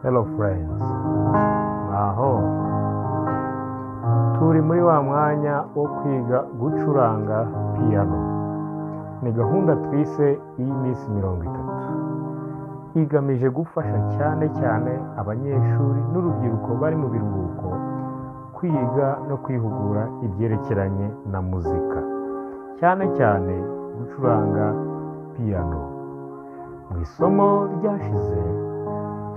Hello friends, aho turi muri wa mwanya wo kwiga gucuranga piano. Ni gahunda twise y'iminsi 30 igamije gufasha cyane abanyeshuri n'urubyiruko bari mu biruhuko kwiga no kwihugura ibyerekeranye na muzika, cyane gucuranga piano. Mu isomo ryashize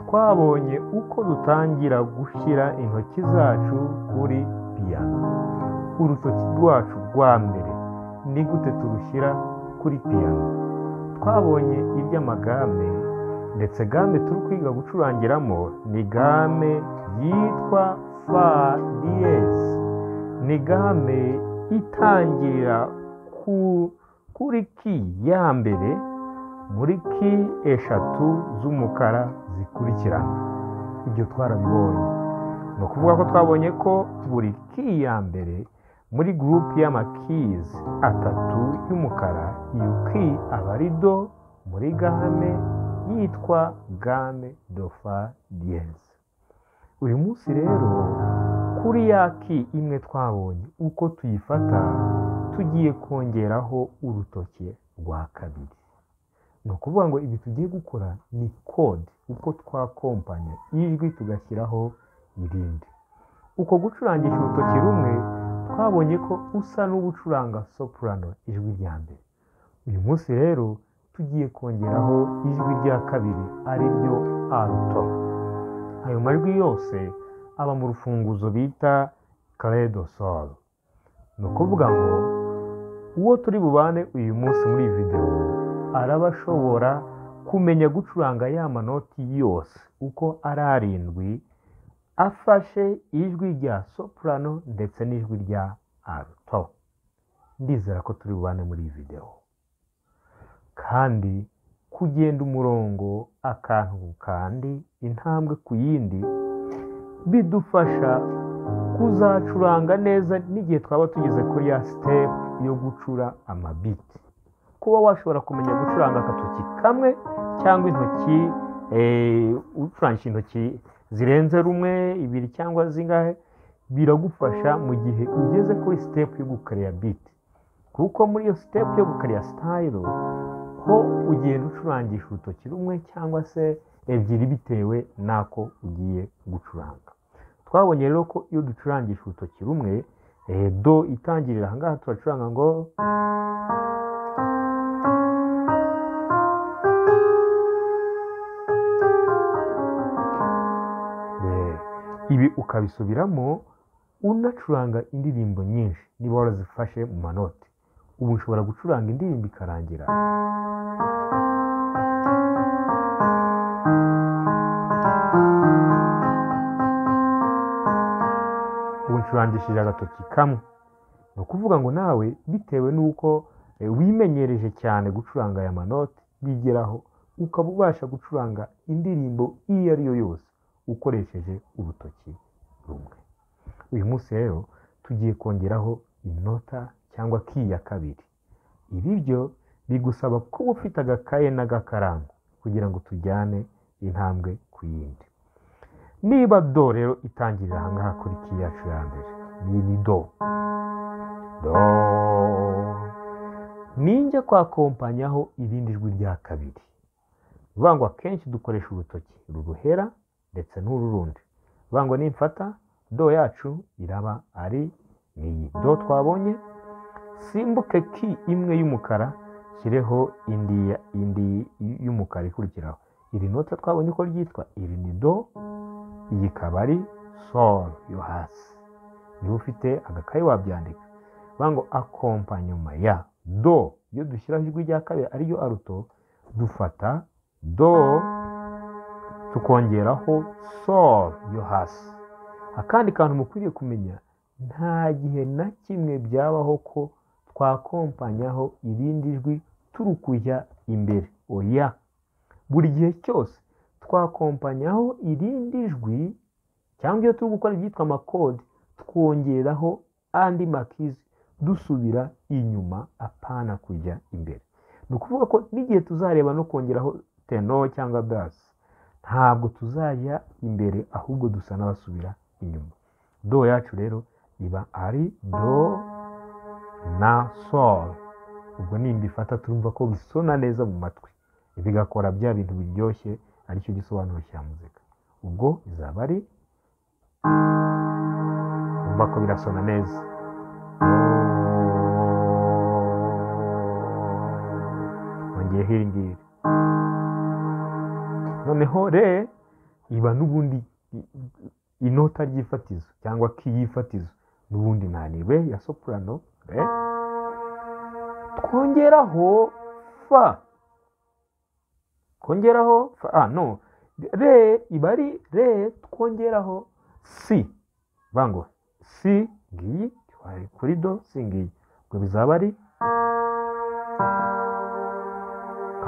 twabonye uko dutangira gushyira intoki zacu kuri piano. Urutoki rwacu rwa mbere ni gute turushyira kuri piano. Twabonye iby'amagame, ndetse game turi kwiga gucurangiramo ni game yitwa fa diyezi. Ni game itangirira kuri ki ya mbere muri ki eshatu z'umukara zikurikirana. Ibyo twarabibonye. Ni ukuvuga ko twabonye ko buri ki ya mbere muri gurupe y'amakizi atatu y'umukara, iyo ki aba ari do muri game yitwa game do fa diyezi. Uyu munsi rero kuri ya ki imwe twabonye uko tuyifata, tugiye kongeraho urutoki rwa kabiri. Ni ukuvuga ngo ibi tugiye gukora ni kode, uko twakompanya ijwi tugashyiraho irindi. Uko gucurangisha urutoki rumwe twabonye ko usa n'ubucuranga soprano ijwi rya mbere. Uyu munsi rero tugiye kongeraho ijwi rya kabiri ari ryo alto. Ayo majwi yose aba mu rufunguzo bita clé de sol. Ni ukuvuga ngo uwo turi bubane uyu munsi muri iyi video araba ashobora kumenya gucuranga ya manoti yose uko ari 7 afashe ijwi rya soprano ndetse n'ijwi rya alto. Ndizera ko turi bubane muri iyi video, kandi kugenda umurongo akantu kandi intambwe ku yindi bidufasha kuzacuranga neza n'igihe twaba tugeze kuri ya step yo gucura amabiti. Kuba washobora kumenya gucuranga agatoki kamwe cyangwa intoki, ucurangisha intoki zirenze rumwe, 2 cyangwa zingahe, biragufasha mu gihe ugeze kuri step yo gukaria beat. Kuko muri iyo step yo gukaria style ho ugenda ucurangisha urutoki rumwe cyangwa se 2 bitewe nako ugiye gucuranga. Twabonye rero ko iyo ducurangisha urutoki rumwe, do itangirira ahangaha turacuranga ngo ibi ukabisubiramo unacuranga indirimbo nyinshi niba warazifashe mu manoti. Ubu ushobora gucuranga indirimbo ikarangira ubu ncurangishije agatoki kamwe. Ni ukuvuga ngo nawe bitewe n'uko wimenyereje cyane gucuranga aya manoti, bigeraho ukaba ubasha gucuranga indirimbo iyo ari yo yose ukoresheje urutoki rumwe. Uyu munsi rero tugiye kongeraho inota cyangwa ki ya kabiri. Ibi byo bigusaba kuba ufite agakaye n'agakaramu kugira ngo tujyane intambwe ku yindi. Niba do rero itangirira ahangaha kuri ki yacu ya mbere, ni do. Ninjya kwakompanyaho irindi jwi rya kabiri. Vuga ngo akenshi dukoresha urutoki ruruhera ndetse n'ururundi. Vuga ngo nimfata do yacu iraba ari ni do twabonye, simbuke ki imwe y'umukara shireho indi y'umukara ikurikiraho. Iri nota twabonye ko ryitwa iri ni do, iyi ikaba ari sol yo hasi. Niba ufite agakayi wabyandika. Vuga ngo akompanyuma ya do iyo dushyiraho ijwi rya kabiri ariyo alto, dufata do tukongeraho sol yo hasi. Akandi kantu mukwiriye kumenya, nta gihe na kimwe byabaho ko twakompanyaho irindi jwi turukujya imbere. Oya, buri gihe cyose twakompanyaho irindi jwi, cyangwa iyo turi gukora ibyitwa amakode twongeraho andi makizi dusubira inyuma, apana kujya imbere. Ni ukuvuga ko n'igihe tuzareba no kongeraho tenor cyangwa bass, ntabwo tuzajya imbere ahubwo dusa n'abasubira inyuma. Do yacu rero iba ari do na sol. ubwo nimba ifata turumva ko bisona neza mu matwi bigakora bya bintu biryoshye, aricyo gisobanuro cya muzika. ubwo izaba ari, umva ko birasona neza. Ngeyeho iri ngiri. Noneho re iba n'ubundi inota ry'ifatizo cyangwa ki y'ifatizo, n'ubundi nani re ya soprano, re twongeraho fa, kongeraho fa, no, re iba ari re twongeraho si, bango si ngiyi twari kuri do, si ngiyi, ubwo bizaba ari,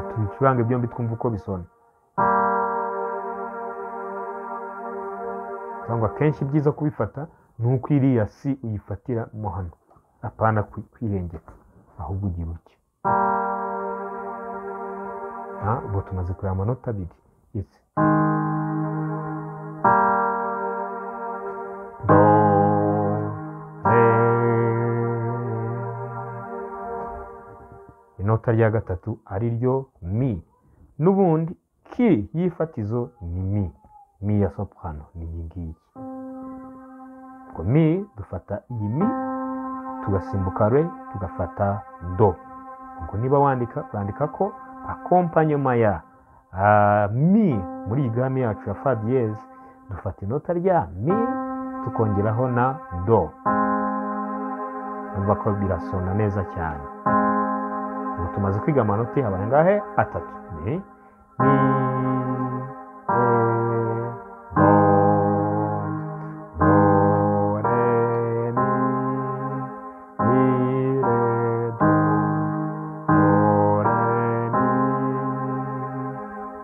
tubicurange byombi twumva uko bisona. cyangwa kenshi byiza kubifata nuko iriya si uyifatira mo hano, apana kwirengera, ahubwo ugira uke. Ubu tumaze kureba amanota abiri. Iki do, re, inota rya gatatu ari ryo mi, n'ubundi ki y'ifatizo ni mi ya soprano ni iyi ngiyi. Ubwo mi dufata iyi mi tugasimbuka re tugafata do. ubwo niba wandika urandika ko akompanyema ya mi muri iyi gami yacu ya fa diyeze, dufata inota rya mi tukongeraho na do. Urumva ko birasona neza cyane. ubu tumaze kwiga amanota habaye ngahe atatu.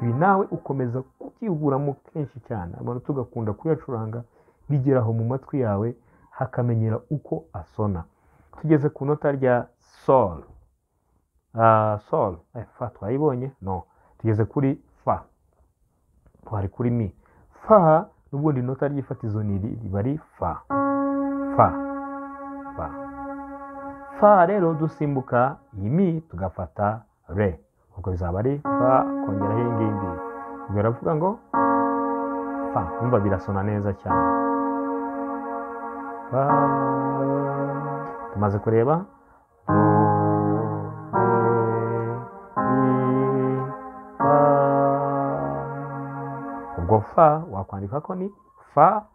Ni nawe ukomeza kubyihuguramo kenshi cyane, amanota ugakunda kuyacuranga bigeraho mu matwi yawe hakamenyera uko asona. Tugeze ku nota rya sol. Sol, fa twayibonye? No. Tugeze kuri fa. Twari kuri mi. Fa n'ubundi inota ry'ifatizo riba ari fa. Fa. Fa. Fa rero dusimbuka iyi mi tugafata re. ubwo bizaba ari fa kongeraho iyi ngiyi. ubwo baravuga ngo fa, numva birasona neza cyane. Fa. Tumaze kureba do, re, mi, fa. ubwo fa wakwandika ko ni fa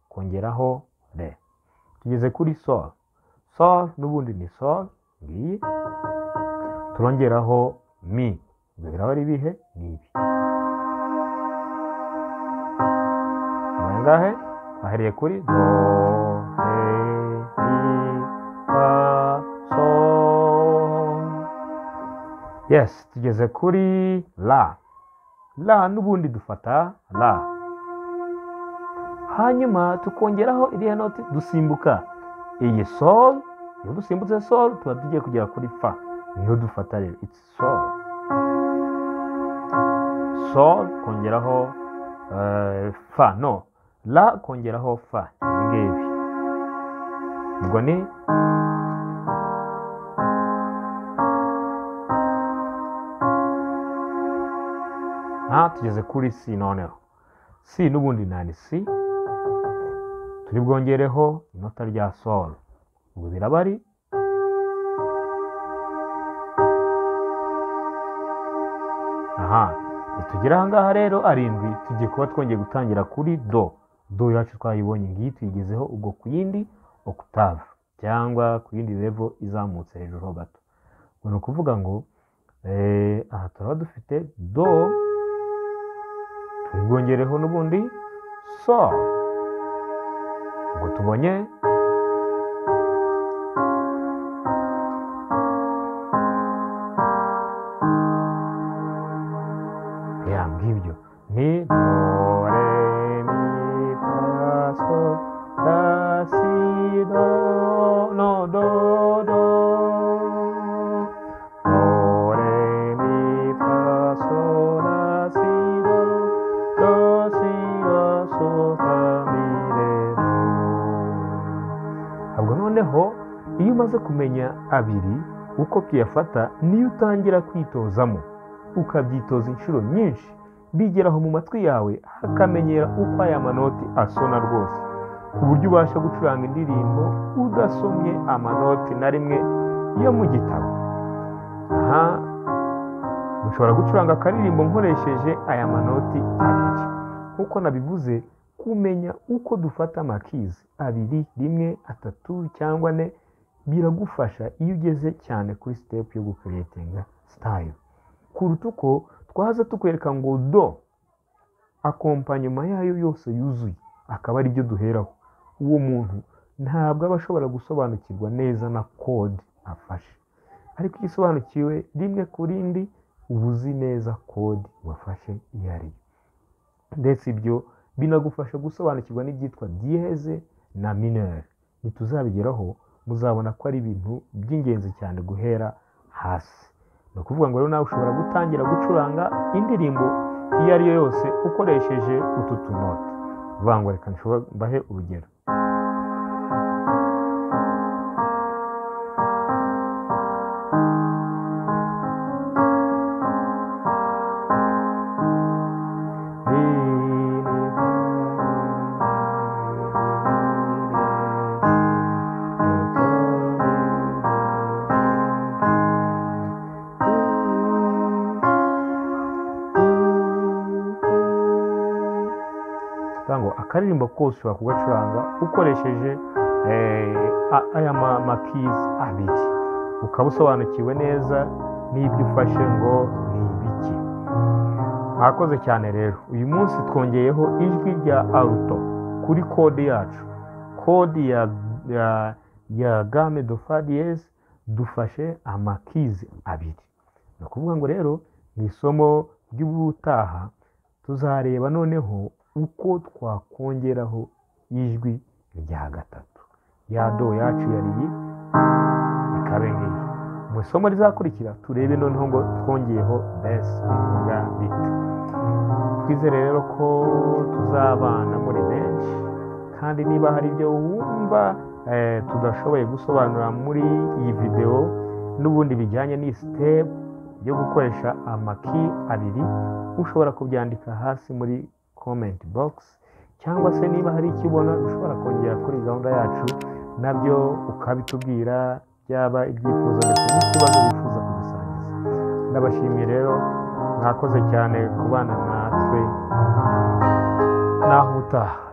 kongeraho re. Tugeze kuri sol. Sol n'ubundi ni sol ngiyi, turongeraho mi. ibyo biraba ari ibihe? Ni ibi. abaye ngahe bahereye kuri do, re, mi, fa, sol. Yes, tugeze kuri la. La n'ubundi dufata la, hanyuma tukongeraho iriya noti dusimbuka iyi sol. iyo dusimbutse sol tuba tugiye kugera kuri fa, niyo dufata rero it's sol. Sol kongeraho fa, no, la kongeraho fa. ngibi ubwo ni tugeze kuri si. noneho si n'ubundi nani si, turi bwongereho inota rya sol. ubwo biraba ari, nitugera ahangaha rero arindwi tugiye kuba twongeye gutangira kuri do. Do yacu twayibonye ngiyi tuyigezeho, ubwo ku yindi octave cyangwa ku yindi level izamutse hejuru ho gato. ubwo ni ukuvuga ngo aha turaba dufite do, turi bwongereho n'ubundi sol. ubwo tubonye ngibyo ni do, re, mi, fa, sol, la, si, do, no, do, do, do, re, mi, fa, sol, la, si, do, noneho iyo umaze kumenya abiri uko tuyafata niyo utangira kwitozamo ukabyitoza inshuro nyinshi bigeraho mu matwi yawe hakamenyera uko aya manoti asona rwose ku buryo ubasha gucuranga indirimbo udasomye amanoti na rimwe yo mu gitabo. aha mushobora gucuranga akaririmbo nkoresheje aya manoti abiri. nk'uko nabivuze, kumenya uko dufata amakizi abiri, rimwe, atatu cyangwa ane biragufasha iyo ugeze cyane kuri step yo gucreatinga style, kuruta uko twaza tukwereka ngo do akompanyuma yayo yose yuzuye akaba ari byo duheraho. uwo muntu ntabwo aba ashobora gusobanukirwa neza na code afashe, ariko iyo usobanukiwe rimwe ku rindi uba uzi neza code wafashe iyo ari yo. ndetse ibyo binagufasha gusobanukirwa n'ibyitwa dieze na mineur. nituzabigeraho muzabona ko ari ibintu by'ingenzi cyane guhera hasi. ni ukuvuga ngo rero nawe ushobora gutangira gucuranga indirimbo iyo ari yo yose ukoresheje utu tunote. vuga ngo reka mbahe urugero. akaririmbo kose ushobora kugacuranga ukoresheje aya makizi abiri, ukaba usobanukiwe neza n'ibyo ufashe ngo ni ibiki. mwakoze cyane rero. uyu munsi twongeyeho ijwi rya alto kuri kode yacu, kode ya game do fa diez. dufashe amakizi abiri. ni ukuvuga ngo rero mu isomo ry'ubutaha tuzareba noneho uko twakongeraho ijwi rya gatatu. ya do yacu yari iyi ikabe ngiyi. mu isomo rizakurikira turebe noneho ngo twongeyeho besi bivuga bite. twizere rero ko tuzabana muri benshi, kandi niba hari ibyo wumva tudashoboye gusobanura muri iyi video n'ubundi bijyanye n'iyi step yo gukoresha amaki abiri, ushobora kubyandika hasi muri comment box, cyangwa se niba hari ikibona ushobora kongera kuri gahunda yacu nabyo ukabitubwira, byaba ibyifuzo ndetse n'ikibazo wifuza kudusangiza. ndabashimiye rero, mwakoze cyane kubana natwe, naho utaha.